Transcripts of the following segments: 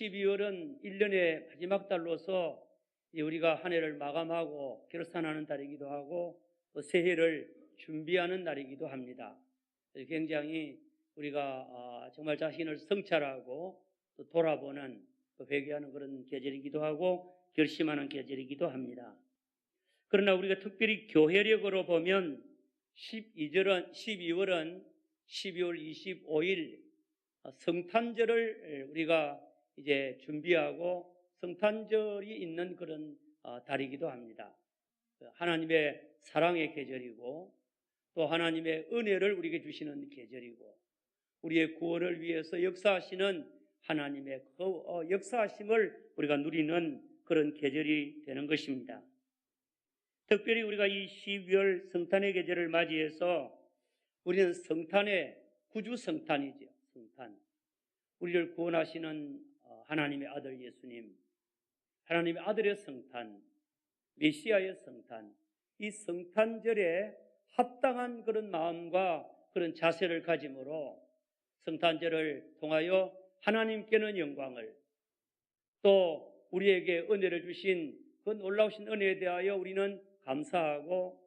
12월은 1년의 마지막 달로서 우리가 한 해를 마감하고 결산하는 달이기도 하고 또 새해를 준비하는 날이기도 합니다. 굉장히 우리가 정말 자신을 성찰하고 또 돌아보는 또 회개하는 그런 계절이기도 하고 결심하는 계절이기도 합니다. 그러나 우리가 특별히 교회력으로 보면 12월은 12월 25일 성탄절을 우리가 이제 준비하고 성탄절이 있는 그런 달이기도 합니다. 하나님의 사랑의 계절이고 또 하나님의 은혜를 우리에게 주시는 계절이고 우리의 구원을 위해서 역사하시는 하나님의 그 역사하심을 우리가 누리는 그런 계절이 되는 것입니다. 특별히 우리가 이 12월 성탄의 계절을 맞이해서 우리는 성탄의 구주 성탄이죠. 성탄. 우리를 구원하시는 하나님의 아들 예수님, 하나님의 아들의 성탄, 메시아의 성탄, 이 성탄절에 합당한 그런 마음과 그런 자세를 가짐으로 성탄절을 통하여 하나님께는 영광을 또 우리에게 은혜를 주신 그 놀라우신 은혜에 대하여 우리는 감사하고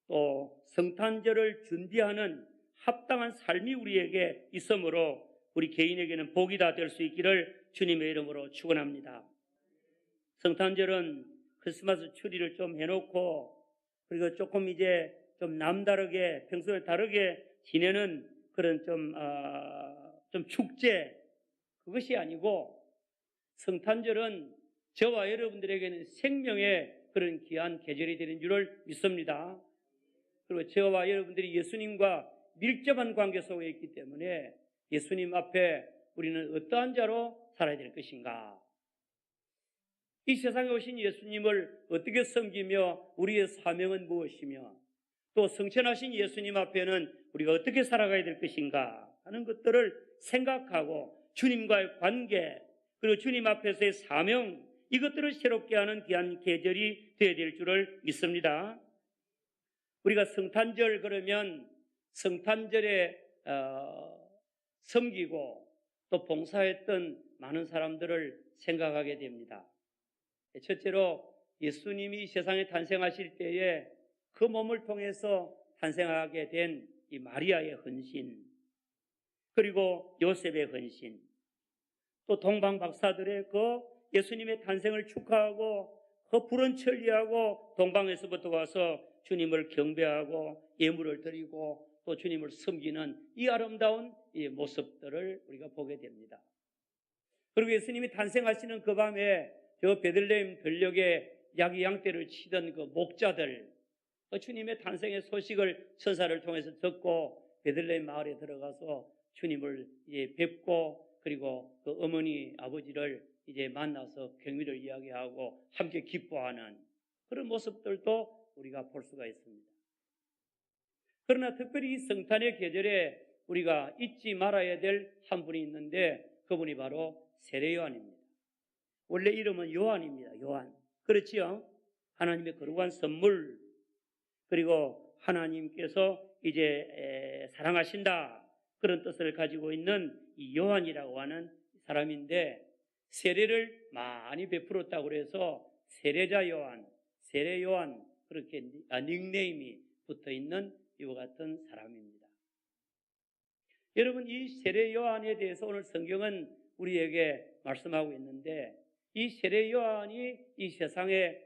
또 성탄절을 준비하는 합당한 삶이 우리에게 있으므로 우리 개인에게는 복이 다 될 수 있기를 주님의 이름으로 축원합니다. 성탄절은 크리스마스 추리를 좀 해놓고 그리고 조금 이제 좀 남다르게 평소에 다르게 지내는 그런 좀 축제 그것이 아니고 성탄절은 저와 여러분들에게는 생명의 그런 귀한 계절이 되는 줄을 믿습니다. 그리고 저와 여러분들이 예수님과 밀접한 관계 속에 있기 때문에 예수님 앞에 우리는 어떠한 자로 살아야 될 것인가? 이 세상에 오신 예수님을 어떻게 섬기며 우리의 사명은 무엇이며 또 성천하신 예수님 앞에는 우리가 어떻게 살아가야 될 것인가 하는 것들을 생각하고 주님과의 관계 그리고 주님 앞에서의 사명 이것들을 새롭게 하는 귀한 계절이 되어야 될 줄을 믿습니다. 우리가 성탄절 그러면 성탄절에 섬기고 또 봉사했던 많은 사람들을 생각하게 됩니다. 첫째로 예수님이 세상에 탄생하실 때에 그 몸을 통해서 탄생하게 된 이 마리아의 헌신 그리고 요셉의 헌신 또 동방 박사들의 그 예수님의 탄생을 축하하고 그 푸른 천리하고 동방에서부터 와서 주님을 경배하고 예물을 드리고 또 주님을 섬기는 이 아름다운 이 모습들을 우리가 보게 됩니다. 그리고 예수님이 탄생하시는 그 밤에 저 베들레헴 들녘에 야기 양떼를 치던 그 목자들 주님의 탄생의 소식을 천사를 통해서 듣고 베들레헴 마을에 들어가서 주님을 이제 뵙고 그리고 그 어머니 아버지를 이제 만나서 경위를 이야기하고 함께 기뻐하는 그런 모습들도 우리가 볼 수가 있습니다. 그러나 특별히 이 성탄의 계절에 우리가 잊지 말아야 될 한 분이 있는데 그분이 바로 세례 요한입니다. 원래 이름은 요한입니다. 요한. 그렇지요? 하나님의 거룩한 선물 그리고 하나님께서 이제 사랑하신다 그런 뜻을 가지고 있는 이 요한이라고 하는 사람인데 세례를 많이 베풀었다고 해서 세례자 요한, 세례 요한 그렇게 닉네임이 붙어 있는 이와 같은 사람입니다. 여러분 이 세례 요한에 대해서 오늘 성경은 우리에게 말씀하고 있는데 이 세례 요한이 이 세상에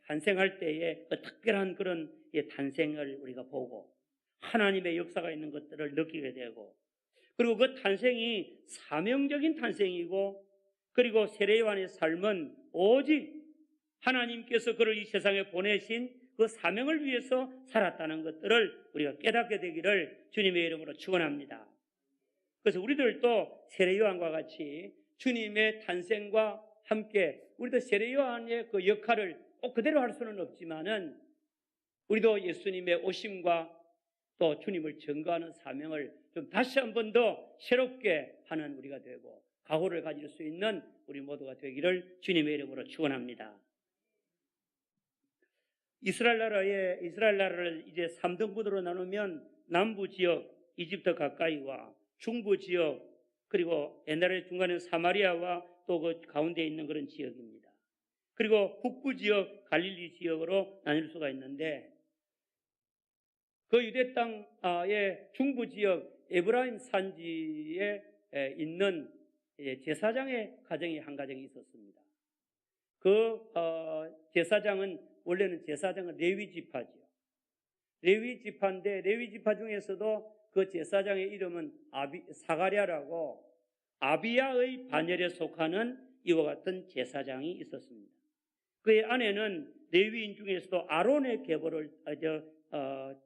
탄생할 때에 특별한 그런 탄생을 우리가 보고 하나님의 역사가 있는 것들을 느끼게 되고 그리고 그 탄생이 사명적인 탄생이고 그리고 세례 요한의 삶은 오직 하나님께서 그를 이 세상에 보내신 그 사명을 위해서 살았다는 것들을 우리가 깨닫게 되기를 주님의 이름으로 축원합니다. 그래서 우리들도 세례 요한과 같이 주님의 탄생과 함께 우리도 세례 요한의 그 역할을 꼭 그대로 할 수는 없지만은 우리도 예수님의 오심과 또 주님을 증거하는 사명을 좀 다시 한 번 더 새롭게 하는 우리가 되고 각오를 가질 수 있는 우리 모두가 되기를 주님의 이름으로 축원합니다. 이스라엘 나라를 이제 3등분으로 나누면 남부 지역 이집트 가까이와 중부 지역 그리고 옛날에 중간에 사마리아와 또 그 가운데 있는 그런 지역입니다. 그리고 북부 지역, 갈릴리 지역으로 나뉠 수가 있는데 그 유대 땅의 중부 지역 에브라임 산지에 있는 제사장의 가정이 한 가정이 있었습니다. 그 제사장은 원래는 제사장은 레위 지파죠. 레위 지파인데 레위 지파 중에서도 그 제사장의 이름은 사가랴라고 아비야의 반열에 속하는 이와 같은 제사장이 있었습니다. 그의 아내는 레위인 중에서도 아론의 계보를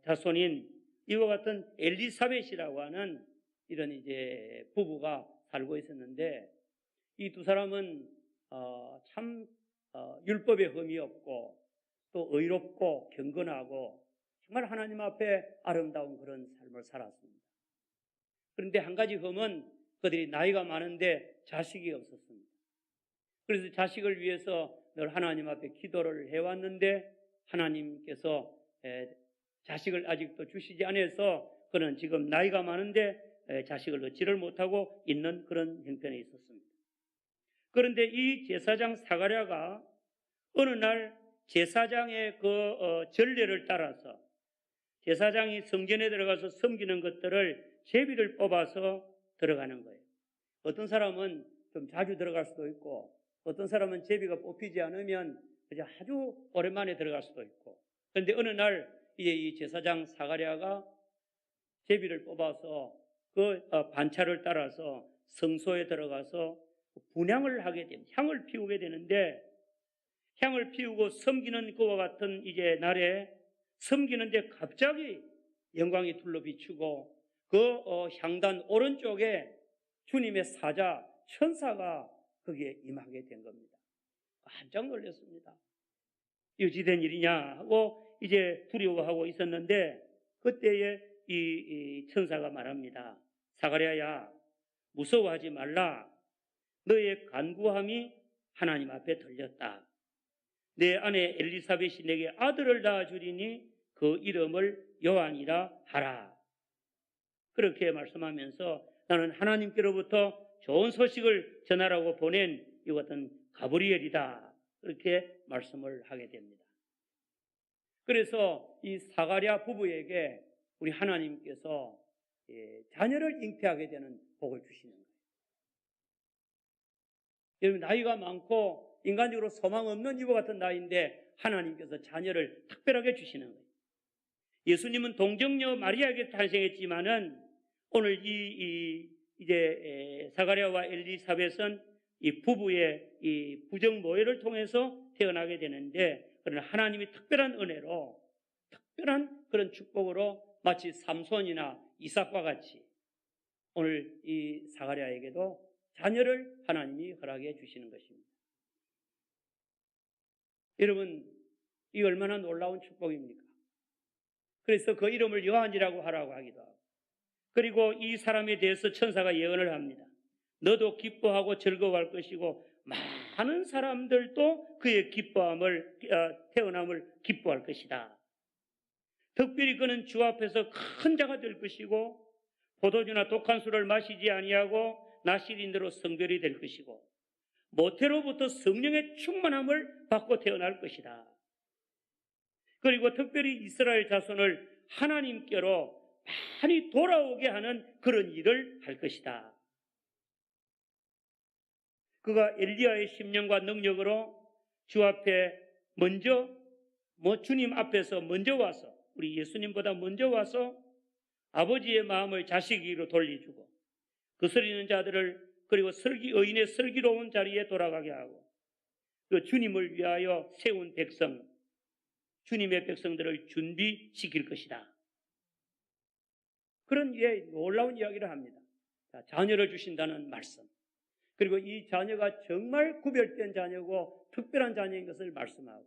자손인 이와 같은 엘리사벳이라고 하는 이런 이제 부부가 살고 있었는데 이 두 사람은 참 율법에 흠이 없고 또 의롭고 경건하고 정말 하나님 앞에 아름다운 그런 삶을 살았습니다. 그런데 한 가지 흠은 그들이 나이가 많은데 자식이 없었습니다. 그래서 자식을 위해서 늘 하나님 앞에 기도를 해왔는데 하나님께서 자식을 아직도 주시지 않아서 그는 지금 나이가 많은데 자식을 얻지를 못하고 있는 그런 형편에 있었습니다. 그런데 이 제사장 사가랴가 어느 날 제사장의 그 전례를 따라서 제사장이 성전에 들어가서 섬기는 것들을 제비를 뽑아서 들어가는 거예요. 어떤 사람은 좀 자주 들어갈 수도 있고 어떤 사람은 제비가 뽑히지 않으면 아주 오랜만에 들어갈 수도 있고 그런데 어느 날 이제 이 제사장 사가랴가 제비를 뽑아서 그 반차를 따라서 성소에 들어가서 분향을 하게 됩니다. 향을 피우게 되는데 향을 피우고 섬기는 그와 같은 이제 날에 섬기는데 갑자기 영광이 둘러 비추고 그 향단 오른쪽에 주님의 사자 천사가 거기에 임하게 된 겁니다. 깜짝 놀랐습니다. 어찌된 일이냐 하고 이제 두려워하고 있었는데 그때에 이 천사가 말합니다. 사가랴야 무서워하지 말라. 너의 간구함이 하나님 앞에 들렸다. 내 아내 엘리사벳이 내게 아들을 낳아주리니 그 이름을 요한이라 하라. 그렇게 말씀하면서 나는 하나님께로부터 좋은 소식을 전하라고 보낸 이것은 가브리엘이다. 그렇게 말씀을 하게 됩니다. 그래서 이 사가랴 부부에게 우리 하나님께서 자녀를 잉태하게 되는 복을 주시는 거예요. 여러분 나이가 많고 인간적으로 소망 없는 이와 같은 나이인데 하나님께서 자녀를 특별하게 주시는 거예요. 예수님은 동정녀 마리아에게 탄생했지만은 오늘 이제 사가랴와 엘리사벳은 이 부부의 이 부정 모혈을 통해서 태어나게 되는데 그러나 하나님이 특별한 은혜로 특별한 그런 축복으로 마치 삼손이나 이삭과 같이 오늘 이 사가랴에게도 자녀를 하나님이 허락해 주시는 것입니다. 여러분 이 얼마나 놀라운 축복입니까? 그래서 그 이름을 요한이라고 하라고 하기도 하고 그리고 이 사람에 대해서 천사가 예언을 합니다. 너도 기뻐하고 즐거워할 것이고 많은 사람들도 그의 태어남을 기뻐할 것이다. 특별히 그는 주 앞에서 큰 자가 될 것이고 포도주나 독한 술을 마시지 아니하고 나실인으로 성별이 될 것이고 모태로부터 성령의 충만함을 받고 태어날 것이다. 그리고 특별히 이스라엘 자손을 하나님께로 많이 돌아오게 하는 그런 일을 할 것이다. 그가 엘리야의 심령과 능력으로 주 앞에 먼저 주님 앞에서 먼저 와서 우리 예수님보다 먼저 와서 아버지의 마음을 자식에게로 돌려주고 거스리는 자들을 그리고 의인의 슬기로운 자리에 돌아가게 하고 그 주님을 위하여 세운 백성 주님의 백성들을 준비시킬 것이다. 그런 놀라운 이야기를 합니다. 자녀를 주신다는 말씀. 그리고 이 자녀가 정말 구별된 자녀고 특별한 자녀인 것을 말씀하고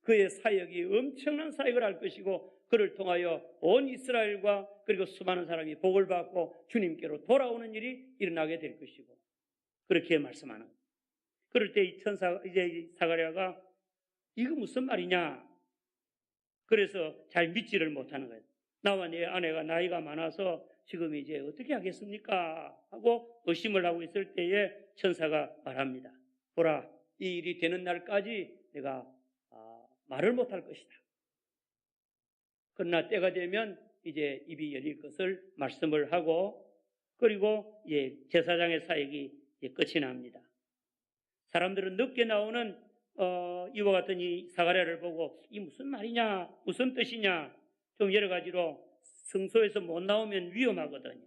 그의 사역이 엄청난 사역을 할 것이고 그를 통하여 온 이스라엘과 그리고 수많은 사람이 복을 받고 주님께로 돌아오는 일이 일어나게 될 것이고 그렇게 말씀하는 거예요. 그럴 때 이제 사가랴가 이거 무슨 말이냐? 그래서 잘 믿지를 못하는 거예요. 나와 내 아내가 나이가 많아서 지금 이제 어떻게 하겠습니까? 하고 의심을 하고 있을 때에 천사가 말합니다. 보라, 이 일이 되는 날까지 내가 말을 못할 것이다. 그러나 때가 되면 이제 입이 열릴 것을 말씀을 하고, 그리고 제사장의 사역이 끝이 납니다. 사람들은 늦게 나오는 이와 같은 이 사가랴를 보고 이 무슨 말이냐, 무슨 뜻이냐, 좀 여러 가지로 성소에서 못 나오면 위험하거든요.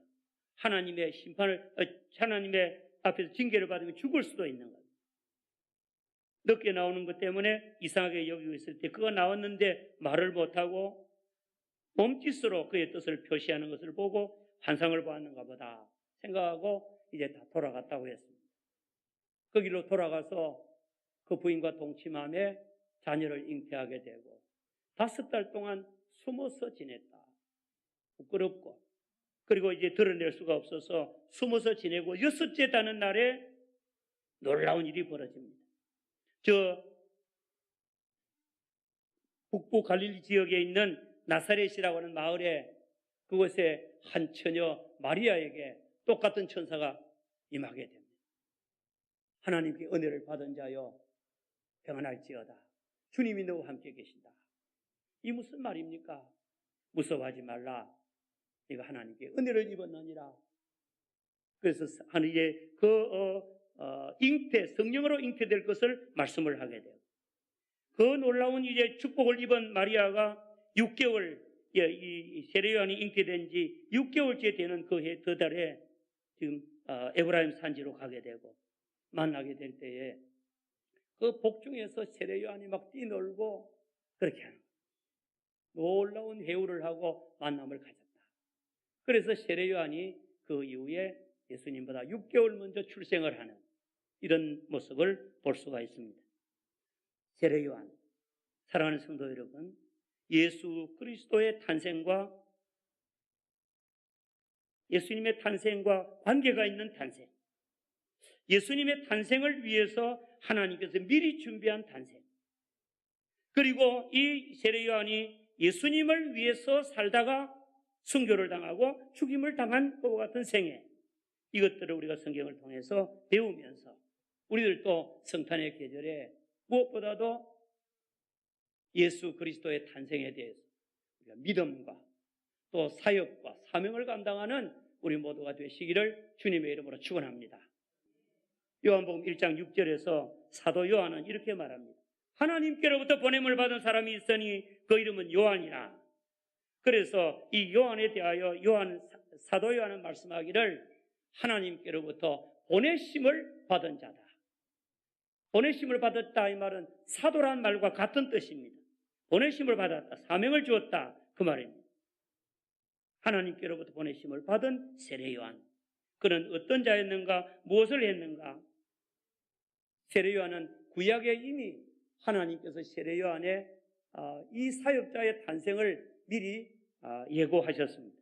하나님의 심판을, 하나님의 앞에서 징계를 받으면 죽을 수도 있는 거예요. 늦게 나오는 것 때문에 이상하게 여기고 있을 때 그가 나왔는데 말을 못하고 몸짓으로 그의 뜻을 표시하는 것을 보고 환상을 보았는가 보다 생각하고 이제 다 돌아갔다고 했습니다. 거기로 돌아가서 그 부인과 동침함에 자녀를 잉태하게 되고 5달 동안 숨어서 지냈다. 부끄럽고, 그리고 이제 드러낼 수가 없어서 숨어서 지내고 6째 다는 날에 놀라운 일이 벌어집니다. 저 북부 갈릴리 지역에 있는 나사렛이라고 하는 마을에 그곳에 한 처녀 마리아에게 똑같은 천사가 임하게 됩니다. 하나님께 은혜를 받은 자여 평안할지어다. 주님이 너와 함께 계신다. 이 무슨 말입니까? 무서워하지 말라. 네가 하나님께 은혜를 입었느니라. 그래서 하늘에 성령으로 잉태될 것을 말씀을 하게 돼요. 그 놀라운 이제 축복을 입은 마리아가 6개월, 이 세례요한이 잉태된 지 6개월째 되는 그 달에 지금 에브라임 산지로 가게 되고 만나게 될 때에 그 복중에서 세례요한이 막 뛰놀고 그렇게 하는 거예요. 놀라운 회유를 하고 만남을 가졌다. 그래서 세례요한이 그 이후에 예수님보다 6개월 먼저 출생을 하는 이런 모습을 볼 수가 있습니다. 세례요한, 사랑하는 성도 여러분, 예수 그리스도의 탄생과 예수님의 탄생과 관계가 있는 탄생, 예수님의 탄생을 위해서 하나님께서 미리 준비한 탄생, 그리고 이 세례요한이 예수님을 위해서 살다가 순교를 당하고 죽임을 당한 것과 같은 생애, 이것들을 우리가 성경을 통해서 배우면서 우리들도 성탄의 계절에 무엇보다도 예수 그리스도의 탄생에 대해서 우리가 믿음과 또 사역과 사명을 감당하는 우리 모두가 되시기를 주님의 이름으로 축원합니다. 요한복음 1장 6절에서 사도 요한은 이렇게 말합니다. 하나님께로부터 보냄을 받은 사람이 있으니 그 이름은 요한이라. 그래서 이 요한에 대하여 사도 요한은 말씀하기를 하나님께로부터 보내심을 받은 자다. 보내심을 받았다 이 말은 사도란 말과 같은 뜻입니다. 보내심을 받았다, 사명을 주었다 그 말입니다. 하나님께로부터 보내심을 받은 세례요한, 그는 어떤 자였는가, 무엇을 했는가? 세례요한은 구약에 이미 하나님께서 세례요한의 이 사역자의 탄생을 미리 예고하셨습니다.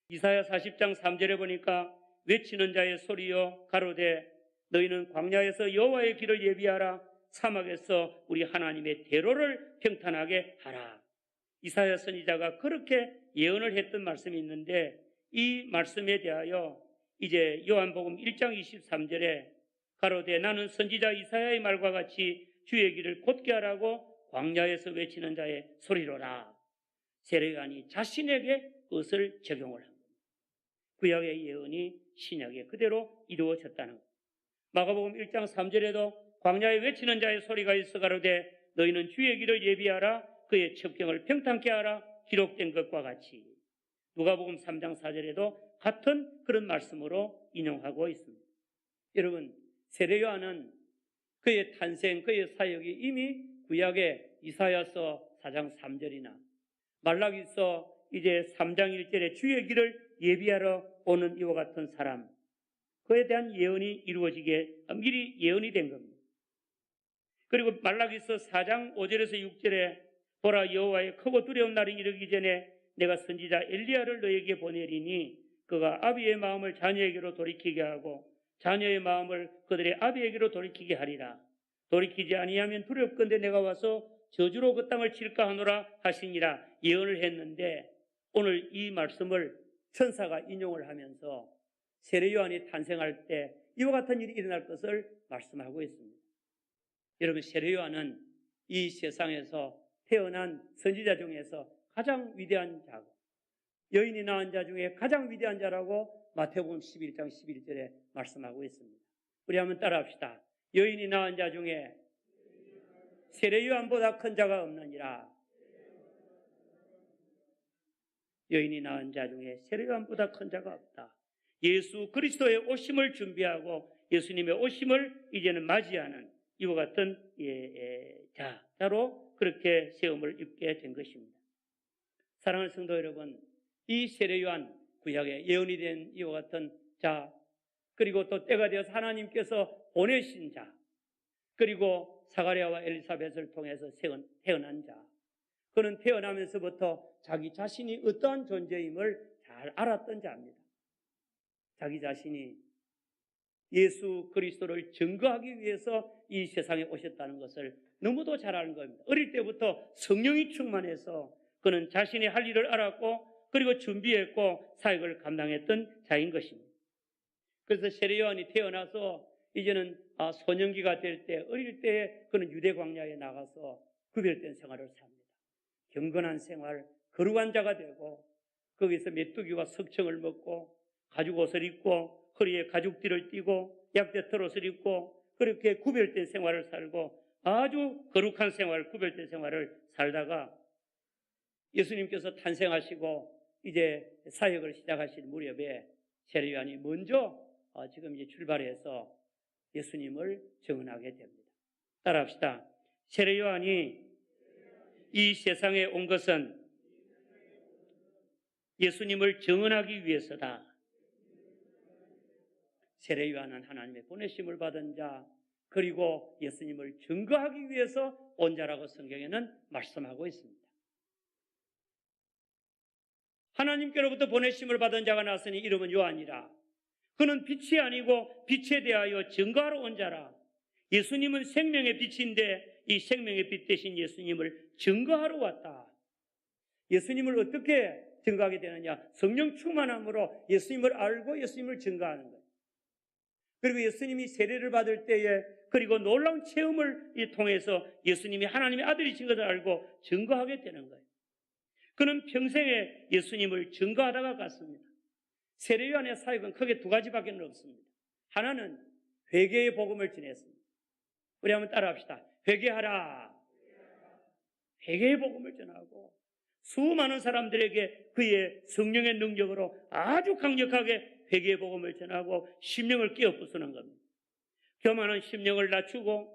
이사야 40장 3절에 보니까 외치는 자의 소리여 가로되 너희는 광야에서 여호와의 길을 예비하라, 사막에서 우리 하나님의 대로를 평탄하게 하라. 이사야 선지자가 그렇게 예언을 했던 말씀이 있는데 이 말씀에 대하여 이제 요한복음 1장 23절에 가로되 나는 선지자 이사야의 말과 같이 주의 길을 곧게 하라고 광야에서 외치는 자의 소리로라. 세례요한이 자신에게 그것을 적용을 합니다. 구약의 예언이 신약에 그대로 이루어졌다는 것. 마가복음 1장 3절에도 광야에 외치는 자의 소리가 있어 가로되 너희는 주의 길을 예비하라, 그의 첩경을 평탄케 하라, 기록된 것과 같이. 누가복음 3장 4절에도 같은 그런 말씀으로 인용하고 있습니다. 여러분, 세례요한은 그의 탄생, 그의 사역이 이미 구약의 이사야서 4장 3절이나 말라기서 이제 3장 1절에 주의 길을 예비하러 오는 이와 같은 사람, 그에 대한 예언이 이루어지게 미리 예언이 된 겁니다. 그리고 말라기서 4장 5절에서 6절에 보라 여호와의 크고 두려운 날이 이르기 전에 내가 선지자 엘리야를 너에게 보내리니 그가 아비의 마음을 자녀에게로 돌이키게 하고 자녀의 마음을 그들의 아비에게로 돌이키게 하리라. 돌이키지 아니하면 두렵건대 내가 와서 저주로 그 땅을 칠까 하노라 하시니라 예언을 했는데 오늘 이 말씀을 천사가 인용을 하면서 세례 요한이 탄생할 때 이와 같은 일이 일어날 것을 말씀하고 있습니다. 여러분, 세례 요한은 이 세상에서 태어난 선지자 중에서 가장 위대한 자고 여인이 낳은 자 중에 가장 위대한 자라고 마태복음 11장 11절에 말씀하고 있습니다. 우리 한번 따라합시다. 여인이 낳은 자 중에 세례 요한보다 큰 자가 없느니라. 여인이 낳은 자 중에 세례 요한보다 큰 자가 없다. 예수 그리스도의 오심을 준비하고 예수님의 오심을 이제는 맞이하는 이와 같은 자로 그렇게 세움을 입게 된 것입니다. 사랑하는 성도 여러분, 이 세례 요한 구약에 예언이 된 이와 같은 자, 그리고 또 때가 되어서 하나님께서 보내신 자, 그리고 사가랴와 엘리사벳을 통해서 태어난 자, 그는 태어나면서부터 자기 자신이 어떠한 존재임을 잘 알았던 자입니다. 자기 자신이 예수 그리스도를 증거하기 위해서 이 세상에 오셨다는 것을 너무도 잘 아는 겁니다. 어릴 때부터 성령이 충만해서 그는 자신이 할 일을 알았고 그리고 준비했고 사역을 감당했던 자인 것입니다. 그래서 세례 요한이 태어나서 이제는 소년기가 될 때 어릴 때에 그는 유대 광야에 나가서 구별된 생활을 삽니다. 경건한 생활, 거룩한 자가 되고 거기서 메뚜기와 석청을 먹고 가죽 옷을 입고 허리에 가죽띠를 띠고 약대 털옷을 입고 그렇게 구별된 생활을 살고 아주 거룩한 생활, 구별된 생활을 살다가 예수님께서 탄생하시고 이제 사역을 시작하실 무렵에 세례 요한이 먼저 지금 이제 출발해서 예수님을 증언하게 됩니다. 따라합시다. 세례 요한이 이 세상에 온 것은 예수님을 증언하기 위해서다. 세례 요한은 하나님의 보내심을 받은 자, 그리고 예수님을 증거하기 위해서 온 자라고 성경에는 말씀하고 있습니다. 하나님께로부터 보내심을 받은 자가 나왔으니 이름은 요한이라. 그는 빛이 아니고 빛에 대하여 증거하러 온 자라. 예수님은 생명의 빛인데 이 생명의 빛 대신 예수님을 증거하러 왔다. 예수님을 어떻게 증거하게 되느냐? 성령 충만함으로 예수님을 알고 예수님을 증거하는 거예요. 그리고 예수님이 세례를 받을 때에 그리고 놀라운 체험을 통해서 예수님이 하나님의 아들이신 것을 알고 증거하게 되는 거예요. 그는 평생에 예수님을 증거하다가 갔습니다. 세례 요한의 사역은 크게 두 가지밖에 없습니다. 하나는 회개의 복음을 전했습니다. 우리 한번 따라합시다. 회개하라. 회개의 복음을 전하고 수많은 사람들에게 그의 성령의 능력으로 아주 강력하게 회개의 복음을 전하고 심령을 깨어 부수는 겁니다. 교만한 심령을 낮추고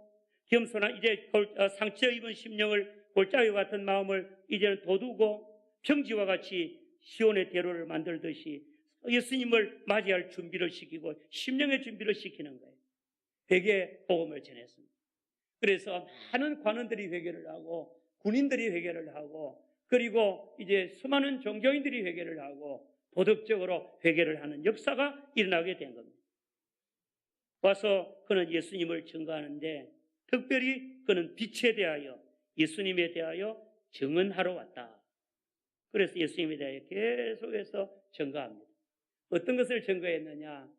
겸손한 이제 상처 입은 심령을 골짜기 같은 마음을 이제는 돋우고 평지와 같이 시온의 대로를 만들듯이 예수님을 맞이할 준비를 시키고 심령의 준비를 시키는 거예요. 회개의 복음을 전했습니다. 그래서 많은 관원들이 회개를 하고 군인들이 회개를 하고 그리고 이제 수많은 종교인들이 회개를 하고 도덕적으로 회개를 하는 역사가 일어나게 된 겁니다. 와서 그는 예수님을 증거하는데 특별히 그는 빛에 대하여 예수님에 대하여 증언하러 왔다. 그래서 예수님에 대하여 계속해서 증거합니다. 어떤 것을 증거했느냐?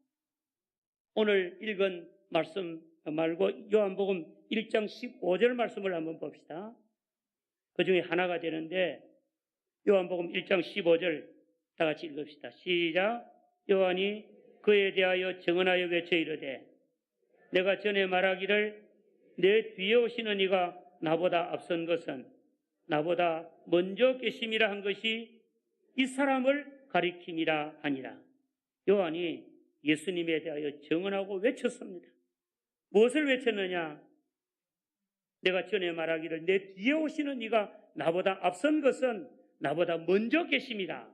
오늘 읽은 말씀 말고 요한복음 1장 15절 말씀을 한번 봅시다. 그 중에 하나가 되는데 요한복음 1장 15절 다 같이 읽읍시다. 시작. 요한이 그에 대하여 증언하여 외쳐 이르되 내가 전에 말하기를 내 뒤에 오시는 이가 나보다 앞선 것은 나보다 먼저 계심이라 한 것이 이 사람을 가리킴이라 하니라. 요한이 예수님에 대하여 증언하고 외쳤습니다. 무엇을 외쳤느냐? 내가 전에 말하기를 내 뒤에 오시는 이가 나보다 앞선 것은 나보다 먼저 계심이라.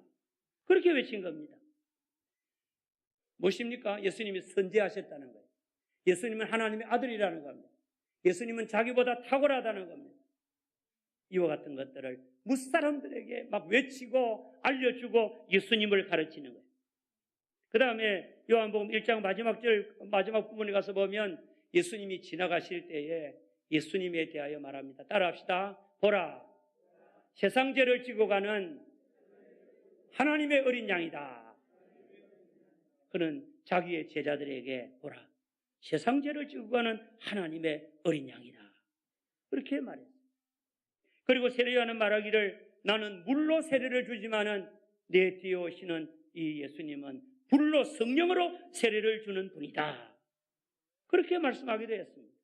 그렇게 외친 겁니다. 무엇입니까? 예수님이 선지하셨다는 거예요. 예수님은 하나님의 아들이라는 겁니다. 예수님은 자기보다 탁월하다는 겁니다. 이와 같은 것들을 무사람들에게 막 외치고 알려주고 예수님을 가르치는 거예요. 그 다음에 요한복음 1장 마지막 부분에 가서 보면 예수님이 지나가실 때에 예수님에 대하여 말합니다. 따라합시다. 보라, 세상 죄를 지고 가는 하나님의 어린 양이다. 그는 자기의 제자들에게 보라, 세상 죄를 지고 가는 하나님의 어린 양이다. 그렇게 말했어요. 그리고 세례요한은 말하기를 나는 물로 세례를 주지만은 내 뒤에 오시는 이 예수님은 불로 성령으로 세례를 주는 분이다. 그렇게 말씀하기도 했습니다.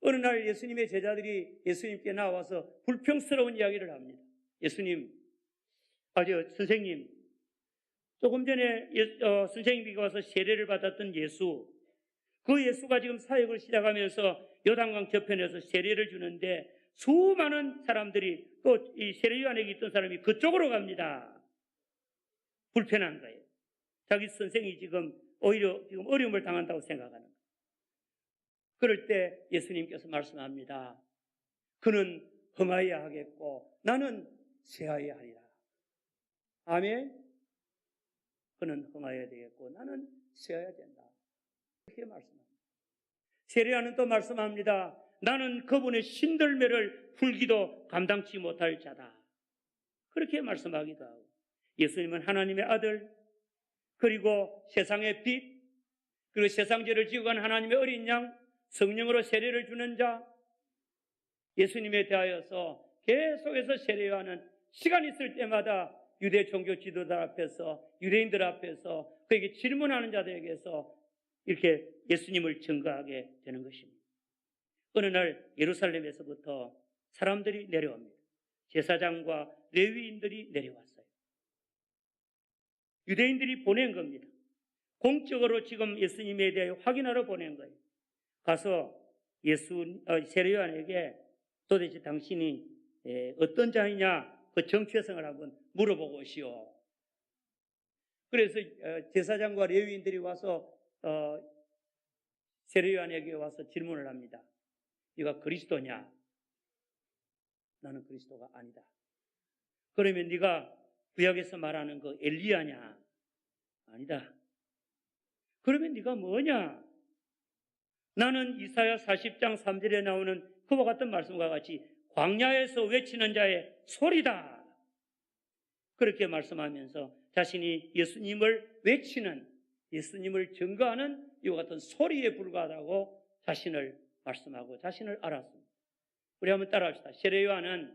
어느 날 예수님의 제자들이 예수님께 나와서 불평스러운 이야기를 합니다. 예수님, 선생님, 조금 전에 선생님이 와서 세례를 받았던 예수, 그 예수가 지금 사역을 시작하면서 요단강 저편에서 세례를 주는데 수많은 사람들이 또 이 세례요한에게 있던 사람이 그쪽으로 갑니다. 불편한 거예요. 자기 선생이 오히려 지금 어려움을 당한다고 생각하는 거예요. 그럴 때 예수님께서 말씀합니다. 그는 흥하여야 하겠고 나는 쇠하여야 하리라. 아멘. 그는 흥하여야 되겠고 나는 쇠하여야 된다. 그렇게 말씀합니다. 세례요한은 또 말씀합니다. 나는 그분의 신들매를 풀기도 감당치 못할 자다. 그렇게 말씀하기도 하고, 예수님은 하나님의 아들, 그리고 세상의 빛, 그리고 세상 죄를 지고 간 하나님의 어린 양, 성령으로 세례를 주는 자, 예수님에 대하여서 계속해서 세례요한은 시간 있을 때마다 유대 종교 지도자 앞에서, 유대인들 앞에서, 그에게 질문하는 자들에게서 이렇게 예수님을 증거하게 되는 것입니다. 어느 날 예루살렘에서부터 사람들이 내려옵니다. 제사장과 레위인들이 내려왔어요. 유대인들이 보낸 겁니다. 공적으로 지금 예수님에 대해 확인하러 보낸 거예요. 가서 세례요한에게 도대체 당신이 어떤 자이냐 그 정체성을 한번 물어보고 오시오. 그래서 제사장과 레위인들이 와서 세례요한에게 와서 질문을 합니다. 네가 그리스도냐? 나는 그리스도가 아니다. 그러면 네가 구약에서 말하는 그 엘리야냐? 아니다. 그러면 네가 뭐냐? 나는 이사야 40장 3절에 나오는 그와 같은 말씀과 같이 광야에서 외치는 자의 소리다. 그렇게 말씀하면서 자신이 예수님을 외치는, 예수님을 증거하는 이와 같은 소리에 불과하다고 자신을 말씀하고 자신을 알았습니다. 우리 한번 따라합시다. 세례요한은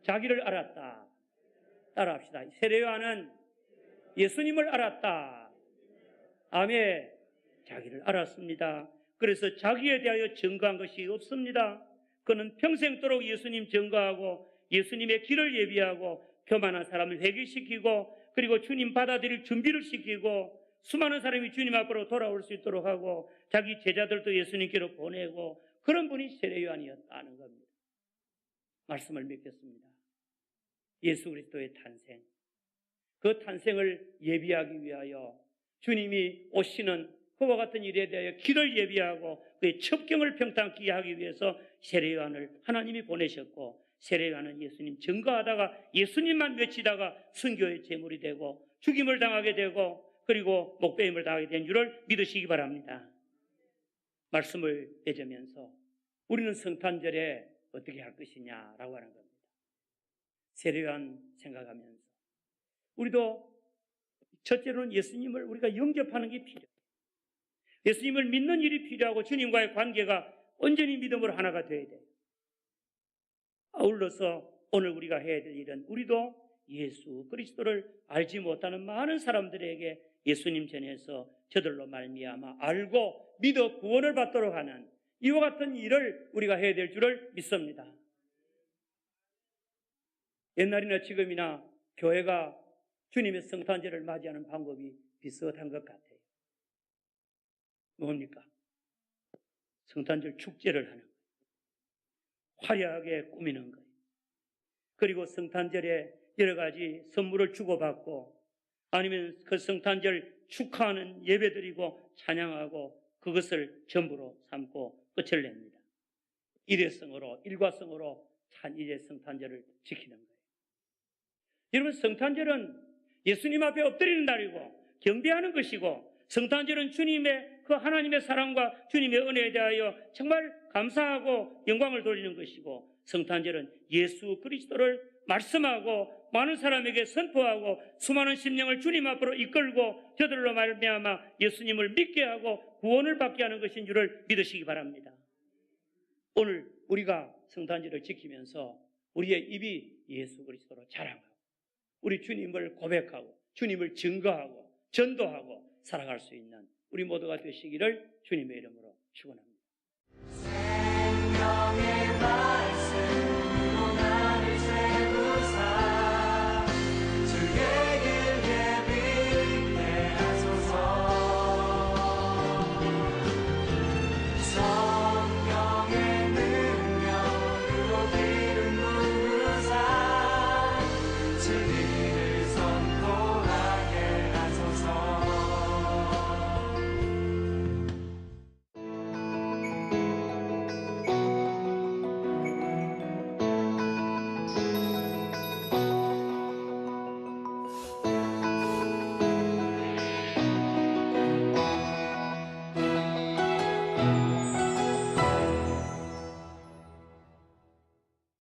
자기를 알았다. 따라합시다. 세례요한은 예수님을 알았다. 아멘. 자기를 알았습니다. 그래서 자기에 대하여 증거한 것이 없습니다. 그는 평생도록 예수님 증거하고 예수님의 길을 예비하고 교만한 사람을 회개시키고 그리고 주님 받아들일 준비를 시키고 수많은 사람이 주님 앞으로 돌아올 수 있도록 하고 자기 제자들도 예수님께로 보내고 그런 분이 세례요한이었다는 겁니다. 말씀을 맺겠습니다. 예수 그리스도의 탄생, 그 탄생을 예비하기 위하여 주님이 오시는 그와 같은 일에 대하여 길을 예비하고 그의 첩경을 평탄케 하기 위해서 세례요한을 하나님이 보내셨고 세례요한은 예수님 증거하다가 예수님만 외치다가 순교의 제물이 되고 죽임을 당하게 되고 그리고 목배임을 당하게 된 줄을 믿으시기 바랍니다. 말씀을 맺으면서 우리는 성탄절에 어떻게 할 것이냐라고 하는 겁니다. 세례요한 생각하면서 우리도 첫째로는 예수님을 우리가 영접하는 게 필요해요. 예수님을 믿는 일이 필요하고 주님과의 관계가 온전히 믿음으로 하나가 되어야 돼요. 아울러서 오늘 우리가 해야 될 일은 우리도 예수 그리스도를 알지 못하는 많은 사람들에게 예수님 전에서 저들로 말미암아 알고 믿어 구원을 받도록 하는 이와 같은 일을 우리가 해야 될 줄을 믿습니다. 옛날이나 지금이나 교회가 주님의 성탄절을 맞이하는 방법이 비슷한 것 같아요. 뭡니까? 성탄절 축제를 하는 거예요. 화려하게 꾸미는 거예요. 그리고 성탄절에 여러 가지 선물을 주고받고 아니면 그 성탄절 축하하는 예배드리고 찬양하고 그것을 전부로 삼고 끝을 냅니다. 일과성으로 이제 성탄절을 지키는 거예요. 여러분, 성탄절은 예수님 앞에 엎드리는 날이고 경배하는 것이고 성탄절은 주님의 그 하나님의 사랑과 주님의 은혜에 대하여 정말 감사하고 영광을 돌리는 것이고 성탄절은 예수 그리스도를 말씀하고 많은 사람에게 선포하고 수많은 심령을 주님 앞으로 이끌고 저들로 말미암아 예수님을 믿게 하고 구원을 받게 하는 것인 줄을 믿으시기 바랍니다. 오늘 우리가 성탄절을 지키면서 우리의 입이 예수 그리스도로 자랑하고 우리 주님을 고백하고 주님을 증거하고 전도하고 살아갈 수 있는 우리 모두가 되시기를 주님의 이름으로 축원합니다.